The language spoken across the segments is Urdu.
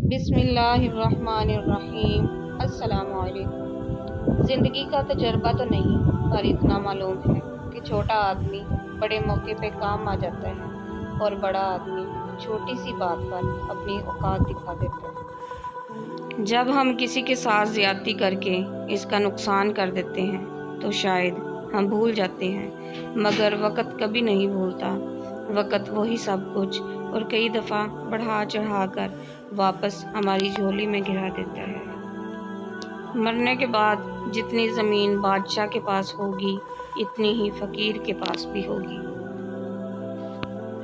بسم اللہ الرحمن الرحیم۔ السلام علیکم۔ زندگی کا تجربہ تو نہیں، پر اتنا معلوم ہے کہ چھوٹا آدمی بڑے موقع پہ کام آ جاتا ہے اور بڑا آدمی چھوٹی سی بات پر اپنی اوقات دکھا دیتا ہے۔ جب ہم کسی کے ساتھ زیادتی کر کے اس کا نقصان کر دیتے ہیں تو شاید ہم بھول جاتے ہیں، مگر وقت کبھی نہیں بھولتا۔ وقت وہی سب کچھ اور کئی دفعہ بڑھا چڑھا کر واپس ہماری جھولی میں گرا دیتا ہے۔ مرنے کے بعد جتنی زمین بادشاہ کے پاس ہوگی اتنی ہی فقیر کے پاس بھی ہوگی۔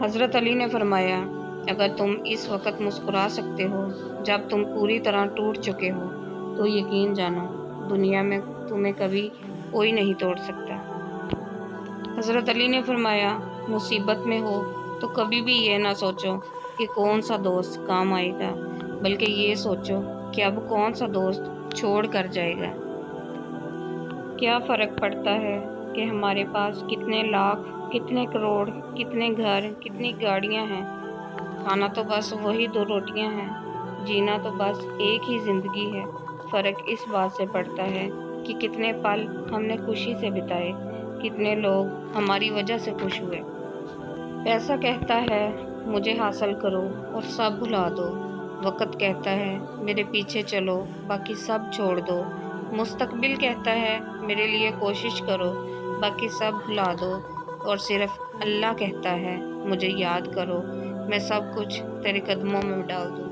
حضرت علی نے فرمایا، اگر تم اس وقت مسکرا سکتے ہو جب تم پوری طرح ٹوٹ چکے ہو تو یقین جانو دنیا میں تمہیں کبھی کوئی نہیں توڑ سکتا۔ حضرت علی نے فرمایا، مصیبت میں ہو تو کبھی بھی یہ نہ سوچو کہ کون سا دوست کام آئے گا، بلکہ یہ سوچو کہ اب کون سا دوست چھوڑ کر جائے گا۔ کیا فرق پڑتا ہے کہ ہمارے پاس کتنے لاکھ، کتنے کروڑ، کتنے گھر، کتنی گاڑیاں ہیں؟ کھانا تو بس وہی 2 روٹیاں ہیں، جینا تو بس ایک ہی زندگی ہے۔ فرق اس بات سے پڑتا ہے کہ کتنے پل ہم نے خوشی سے بتائے، کتنے لوگ ہماری وجہ سے خوش ہوئے۔ پیسہ کہتا ہے مجھے حاصل کرو اور سب بھلا دو، وقت کہتا ہے میرے پیچھے چلو باقی سب چھوڑ دو، مستقبل کہتا ہے میرے لیے کوشش کرو باقی سب بھلا دو، اور صرف اللہ کہتا ہے مجھے یاد کرو، میں سب کچھ تیرے قدموں میں ڈال دوں۔